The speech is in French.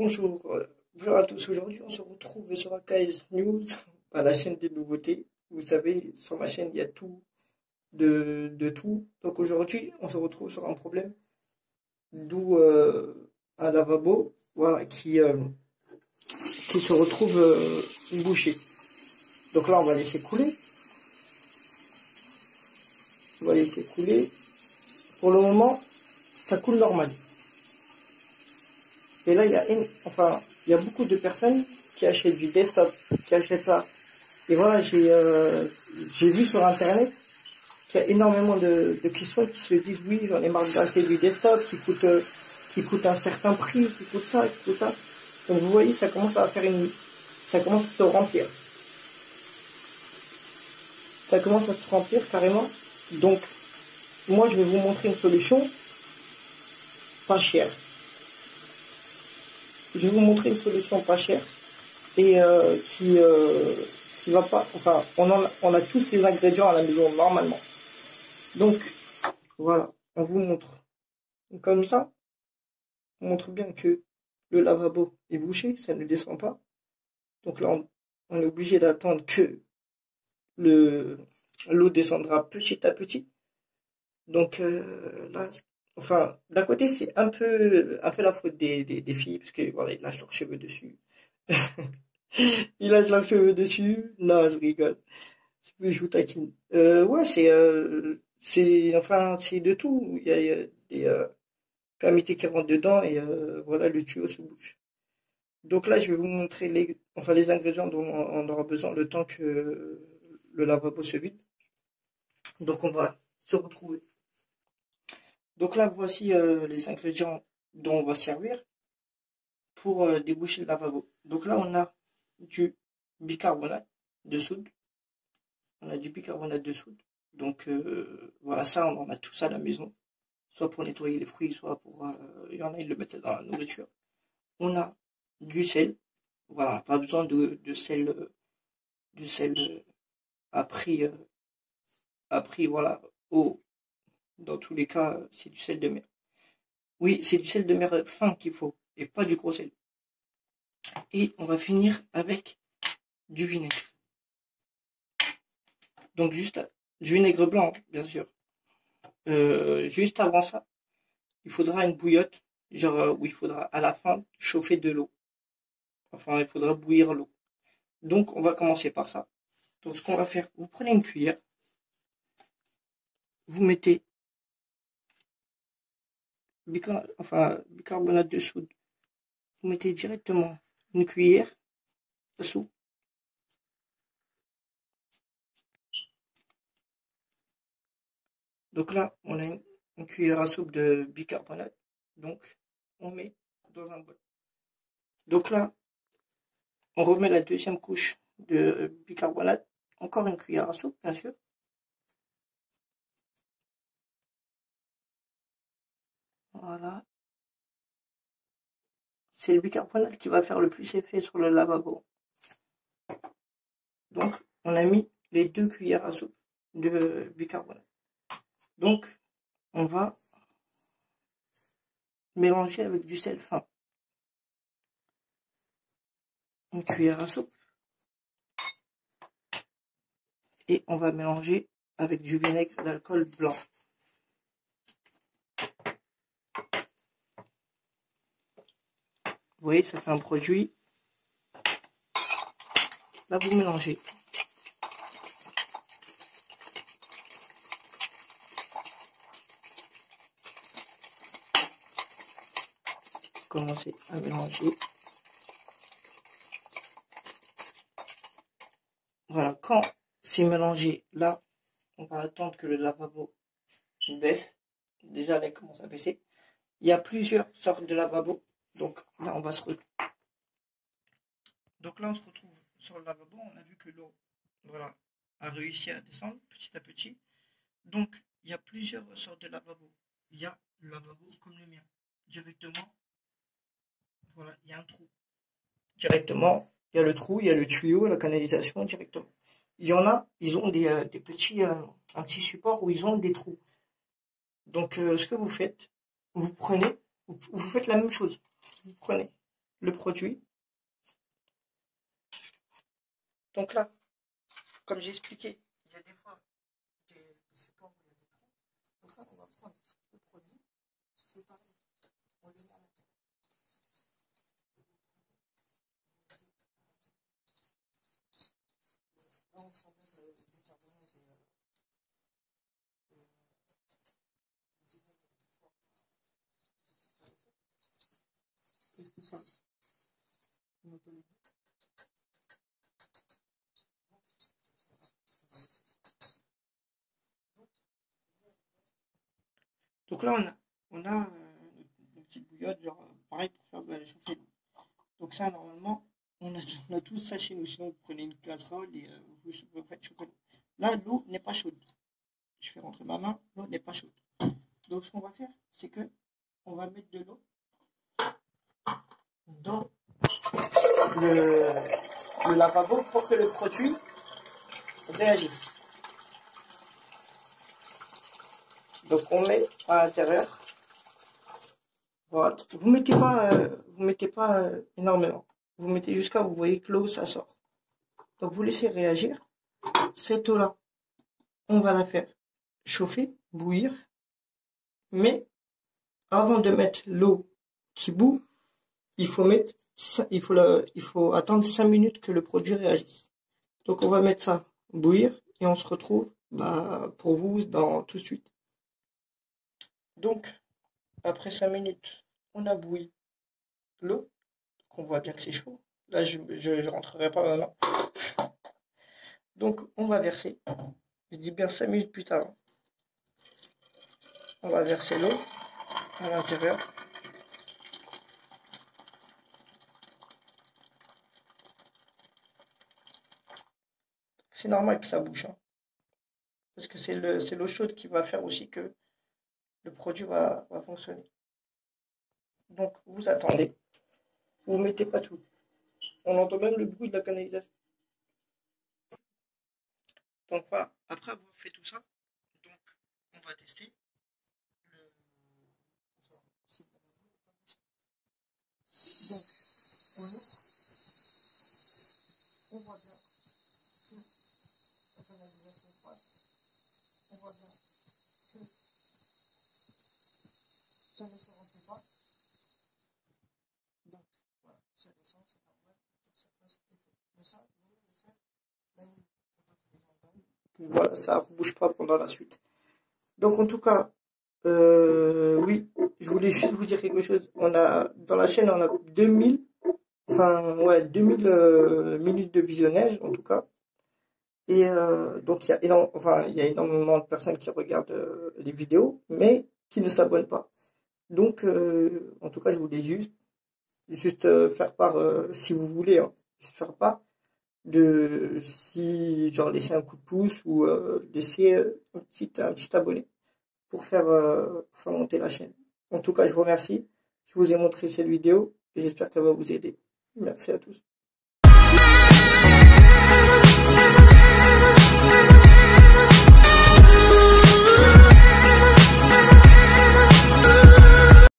Bonjour, bonjour à tous. Aujourd'hui, on se retrouve sur AKS News, à la chaîne des nouveautés. Vous savez, sur ma chaîne, il y a tout de tout. Donc aujourd'hui, on se retrouve sur un problème, d'où un lavabo, voilà, qui se retrouve bouché. Donc là, on va laisser couler. On va laisser couler. Pour le moment, ça coule normal. Et là, il y a beaucoup de personnes qui achètent du desktop, qui achètent ça. Et voilà, j'ai vu sur Internet qu'il y a énormément de questions qui se disent oui, j'en ai marre d'acheter du desktop qui coûte un certain prix, qui coûte ça, qui coûte ça. Donc vous voyez, ça commence à ça commence à se remplir. Ça commence à se remplir carrément. Donc, moi, je vais vous montrer une solution pas chère. Je vais vous montrer une solution pas chère et qui va pas. Enfin, on a tous les ingrédients à la maison normalement. Donc, voilà, on vous montre. Comme ça, on montre bien que le lavabo est bouché, ça ne descend pas. Donc là, on est obligé d'attendre que l'eau descendra petit à petit. Donc là, enfin, d'un côté, c'est un peu la faute des filles, parce que voilà, ils lâchent leurs cheveux dessus. Ils lâchent leurs cheveux dessus. Non, je rigole. Je vous taquine. Ouais, c'est de tout. Il y a des camités qui rentrent dedans et voilà, le tuyau se bouge. Donc là, je vais vous montrer les ingrédients dont on aura besoin le temps que le lavabo se vide. Donc on va se retrouver. Donc là, voici les ingrédients dont on va servir pour déboucher le lavabo. Donc là, on a du bicarbonate de soude. On a du bicarbonate de soude. Donc voilà, ça, on en a tout ça à la maison. Soit pour nettoyer les fruits, soit pour... il y en a, ils le mettent dans la nourriture. On a du sel. Voilà, pas besoin de sel, à prix, voilà, haut. Dans tous les cas, c'est du sel de mer. Oui, c'est du sel de mer fin qu'il faut, et pas du gros sel. Et on va finir avec du vinaigre. Donc juste du vinaigre blanc, bien sûr. Juste avant ça, il faudra une bouillotte, genre où il faudra à la fin chauffer de l'eau. Enfin, il faudra bouillir l'eau. Donc, on va commencer par ça. Donc, ce qu'on va faire, vous prenez une cuillère, vous mettez bicarbonate de soude. Vous mettez directement une cuillère à soupe. Donc là, on a une cuillère à soupe de bicarbonate. Donc, on met dans un bol. Donc là, on remet la deuxième couche de bicarbonate. Encore une cuillère à soupe, bien sûr. Voilà. C'est le bicarbonate qui va faire le plus effet sur le lavabo. Donc, on a mis les 2 cuillères à soupe de bicarbonate. Donc, on va mélanger avec du sel fin. Une cuillère à soupe. Et on va mélanger avec du vinaigre d'alcool blanc. Vous voyez, ça fait un produit. Là, vous mélangez. Commencez à mélanger. Voilà, quand c'est mélangé, là, on va attendre que le lavabo baisse. Déjà, là, il commence à baisser. Il y a plusieurs sortes de lavabo. Donc là, on va se retrouver. Donc là, on se retrouve sur le lavabo. On a vu que l'eau, voilà, a réussi à descendre petit à petit. Donc, il y a plusieurs sortes de lavabo. Il y a le lavabo comme le mien. Directement, voilà, il y a un trou. Directement, il y a le trou, il y a le tuyau, la canalisation directement. Il y en a, ils ont des petits, un petit support où ils ont des trous. Donc, ce que vous faites, vous prenez, vous faites la même chose. Vous prenez le produit. Donc là, comme j'ai expliqué, il y a des fois des supports où il y a des trous. Donc là, on va prendre le produit, séparer, on le met à l'intérieur. Là, on sent bien le bicarbonate et qu'est-ce que ça? On entend les bouts. Donc là, on a une petite bouillotte, genre pareil pour faire chauffer l'eau. Donc ça, normalement, on a tout ça chez nous. Sinon, vous prenez une casserole et vous faites chauffer l'eau. Là, l'eau n'est pas chaude. Je fais rentrer ma main, l'eau n'est pas chaude. Donc ce qu'on va faire, c'est que on va mettre de l'eau dans le lavabo pour que le produit réagisse. Donc on met à l'intérieur. Voilà. Vous mettez pas énormément. Vous mettez jusqu'à vous voyez que l'eau ça sort. Donc vous laissez réagir. Cette eau-là, on va la faire chauffer, bouillir. Mais avant de mettre l'eau qui bout, il faut attendre 5 minutes que le produit réagisse. Donc on va mettre ça bouillir et on se retrouve pour vous dans tout de suite. Donc après 5 minutes, on a bouilli l'eau. On voit bien que c'est chaud. Là je rentrerai pas maintenant. Donc on va verser. Je dis bien 5 minutes plus tard. On va verser l'eau à l'intérieur. C'est normal que ça bouge, hein, parce que c'est l'eau chaude qui va faire aussi que le produit va fonctionner. Donc vous attendez, vous ne mettez pas tout. On entend même le bruit de la canalisation. Donc voilà, après avoir fait tout ça, donc on va tester. Donc on voit bien que la canalisation passe. On voit bien que ça ne se remplit pas. Donc voilà, ça descend, c'est normal que ça fasse effet. Mais ça, vous devez le faire la nuit, pendant que les gens dorment, que voilà, ça ne bouge pas pendant la suite. Donc en tout cas, oui, je voulais juste vous dire quelque chose. On a dans la chaîne, on a 2000 minutes de visionnage en tout cas. Et donc il y a énormément de personnes qui regardent les vidéos, mais qui ne s'abonnent pas. Donc en tout cas, je voulais juste faire part, si vous voulez, hein, juste faire part de genre laisser un coup de pouce ou laisser un petit abonné pour faire monter la chaîne. En tout cas, je vous remercie. Je vous ai montré cette vidéo et j'espère qu'elle va vous aider. Merci à tous.